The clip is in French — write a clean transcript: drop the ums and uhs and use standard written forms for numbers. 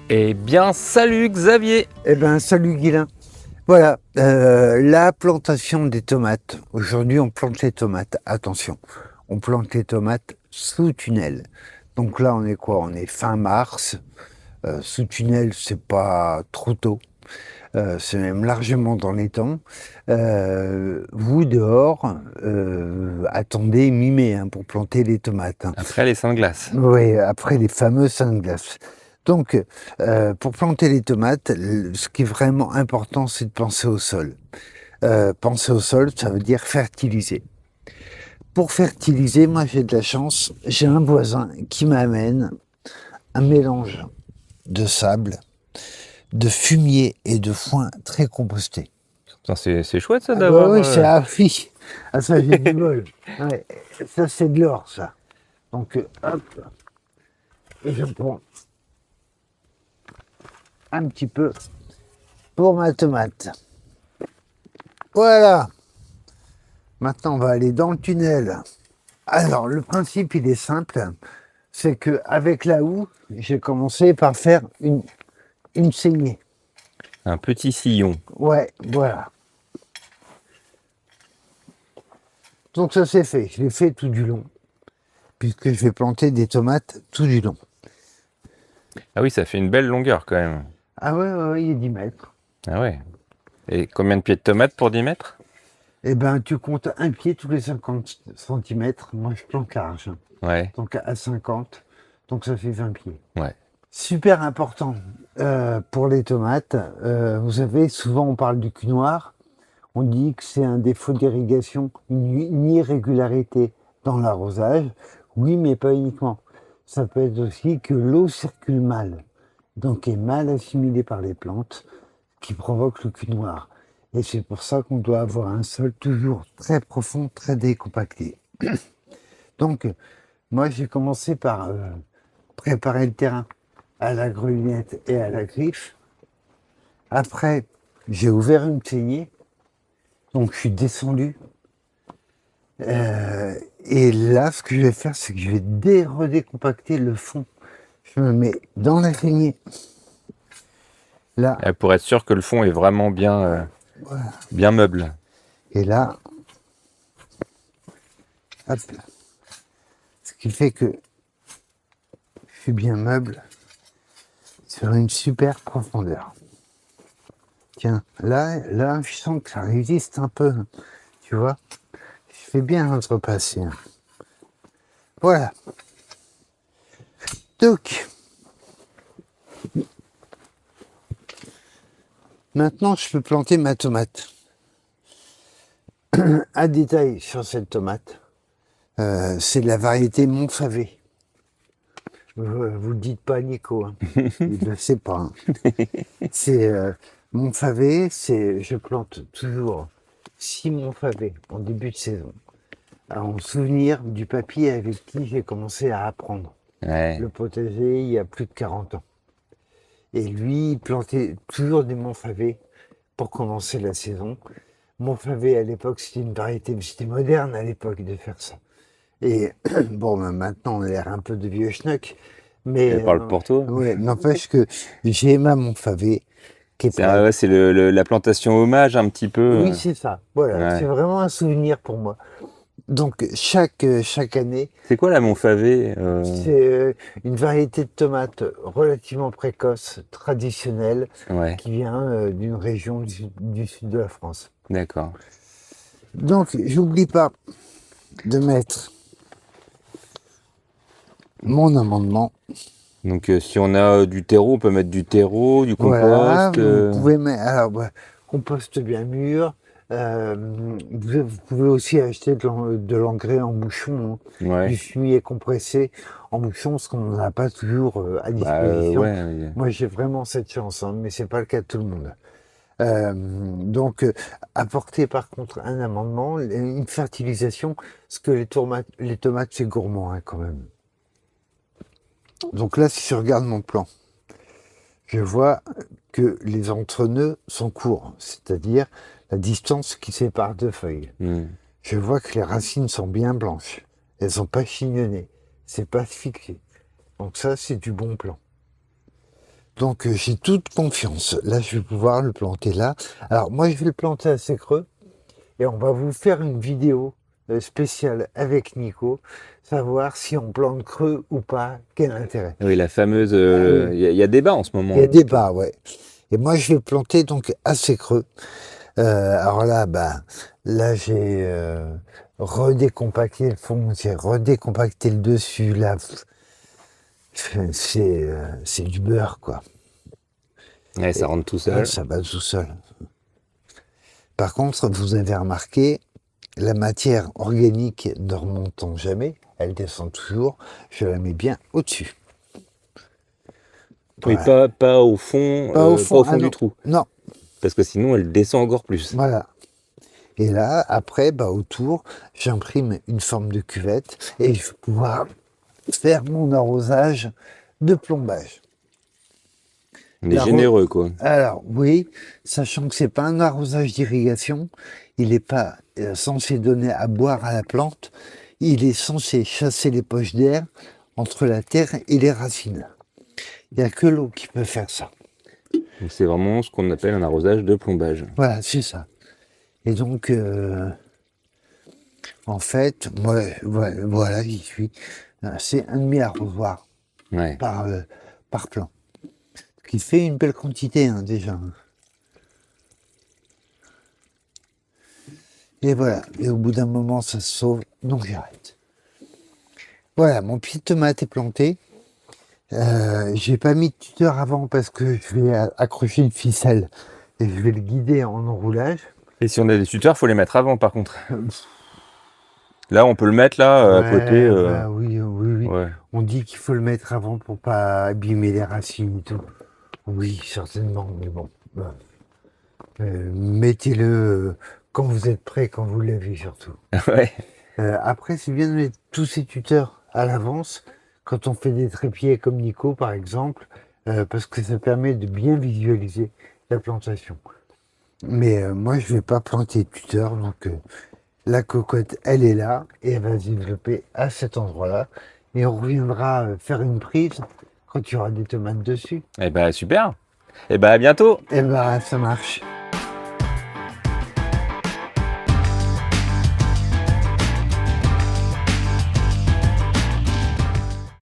Eh bien, salut Xavier! Eh ben, salut Guilain. Voilà, la plantation des tomates. Aujourd'hui, on plante les tomates. Attention, on plante les tomates sous tunnel. Donc là, on est quoi? On est fin mars. Sous tunnel, c'est pas trop tôt. C'est même largement dans les temps. Vous, dehors, attendez mi-mai hein, pour planter les tomates. Hein. Après les seins de glace. Oui, après les fameux seins de glace. Donc, pour planter les tomates, ce qui est vraiment important, c'est de penser au sol. Penser au sol, ça veut dire fertiliser. Pour fertiliser, moi j'ai de la chance, j'ai un voisin qui m'amène un mélange de sable, de fumier et de foin très composté. Putain, c'est chouette ça Ah d'avoir. oui, c'est oui. Ah ça j'ai du bol. Ouais, ça c'est de l'or ça. Donc hop, et je prends un petit peu pour ma tomate. Voilà. Maintenant, on va aller dans le tunnel. Alors, le principe, il est simple. C'est que avec la houe, j'ai commencé par faire une saignée. Un petit sillon. Ouais, voilà. Donc ça c'est fait. Je l'ai fait tout du long, puisque je vais planter des tomates tout du long. Ah oui, ça fait une belle longueur quand même. Ah ouais, il est 10 mètres. Ah ouais. Et combien de pieds de tomates pour 10 mètres? Eh ben, tu comptes un pied tous les 50 centimètres. Moi, je plante large. Ouais, Donc à 50. Donc ça fait 20 pieds. ouais. Super important pour les tomates. Vous savez, souvent on parle du cul noir. On dit que c'est un défaut d'irrigation, une irrégularité dans l'arrosage. Oui, mais pas uniquement. Ça peut être aussi que l'eau circule mal, donc est mal assimilée par les plantes, qui provoque le cul noir. Et c'est pour ça qu'on doit avoir un sol toujours très profond, très décompacté. Donc, moi j'ai commencé par préparer le terrain à la grelinette et à la griffe. Après, j'ai ouvert une saignée, donc je suis descendu. Et là, ce que je vais faire, c'est que je vais redécompacter le fond. Je me mets dans la saignée. Là, Pour être sûr que le fond est vraiment bien, voilà. bien meuble. Et là, hop. Ce qui fait que je suis bien meuble sur une super profondeur. Tiens, là, je sens que ça résiste un peu. Tu vois, je fais bien entrepasser. Voilà. Donc, maintenant, je peux planter ma tomate. Un détail sur cette tomate, c'est de la variété Montfavet. Vous le dites pas à Nico, hein. Il ne le sait pas. Hein. C'est Montfavet, je plante toujours 6 Montfavet en début de saison, en souvenir du papy avec qui j'ai commencé à apprendre Ouais. le potager il y a plus de 40 ans. Et lui, il plantait toujours des Montfavet pour commencer la saison. Montfavet, à l'époque, c'était une variété, mais c'était moderne à l'époque de faire ça. Et bon, maintenant, on a l'air un peu de vieux schnock, mais Elle parle pour toi. ouais, n'empêche que j'ai ma Montfavet qui est C'est la plantation hommage un petit peu. Oui, c'est ça. Voilà, Ouais. c'est vraiment un souvenir pour moi. Donc, chaque année, C'est quoi la Montfavet c'est une variété de tomates relativement précoce, traditionnelle, Ouais, qui vient d'une région du sud de la France. d'accord. Donc, j'oublie pas de mettre mon amendement. Donc si on a du terreau, on peut mettre du terreau, du Voilà, compost. vous pouvez mettre, alors, compost bien mûr. Vous pouvez aussi acheter de l'engrais en bouchon, hein, Ouais. du fumier compressé en bouchon, parce qu'on n'en a pas toujours à disposition. Ouais. Moi, j'ai vraiment cette chance, hein, mais c'est pas le cas de tout le monde. Donc, apporter par contre un amendement, une fertilisation, parce que les tomates c'est gourmand hein, quand même. Donc là, si je regarde mon plan, je vois que les entre-nœuds sont courts, c'est-à-dire la distance qui sépare deux feuilles. Je vois que les racines sont bien blanches, elles sont pas chignonnées, c'est pas fixé. Donc ça, c'est du bon plan. Donc j'ai toute confiance. Là, je vais pouvoir le planter là. Alors moi, je vais le planter assez creux. Et on va vous faire une vidéo spéciale avec Nico, savoir si on plante creux ou pas, quel intérêt. Oui, la fameuse. oui. Y a débat en ce moment. Il y a débat, ouais. Et moi, je vais planter donc assez creux. Alors là, là j'ai redécompacté le fond, j'ai redécompacté le dessus. Là, c'est du beurre, quoi. Ouais, ça rentre tout seul. Ça va tout seul. Par contre, vous avez remarqué, la matière organique ne remontant jamais, elle descend toujours, je la mets bien au-dessus. Oui, Voilà. pas au fond, Pas au fond, du trou. Non, Parce que sinon, elle descend encore plus. voilà. Et là, après, autour, j'imprime une forme de cuvette et je vais pouvoir faire mon arrosage de plombage. On est généreux, quoi. Alors, oui, sachant que c'est pas un arrosage d'irrigation, il n'est pas censé donner à boire à la plante, il est censé chasser les poches d'air entre la terre et les racines. Il n'y a que l'eau qui peut faire ça. Donc c'est vraiment ce qu'on appelle un arrosage de plombage. Voilà, c'est ça. Et donc, en fait, moi, voilà, j'y suis. C'est un demi-arrosoir Ouais. par plan. Ce qui fait une belle quantité, hein, déjà. Et voilà. Et au bout d'un moment, ça se sauve, donc j'arrête. Voilà, mon pied de tomate est planté. J'ai pas mis de tuteur avant parce que je vais accrocher une ficelle et je vais le guider en enroulage. Et si on a des tuteurs, faut les mettre avant, par contre. Là, on peut le mettre là, à côté. Oui. Ouais. On dit qu'il faut le mettre avant pour pas abîmer les racines et tout. Oui, certainement, mais bon. Mettez-le quand vous êtes prêt, quand vous l'avez surtout. Ouais. Après, c'est bien de mettre tous ces tuteurs à l'avance quand on fait des trépieds comme Nico, par exemple, parce que ça permet de bien visualiser la plantation. Mais moi, je vais pas planter de tuteur, donc la cocotte, elle est là et elle va se développer à cet endroit-là. Et on reviendra faire une prise quand il y aura des tomates dessus. Eh ben super. Eh ben à bientôt. Et ça marche.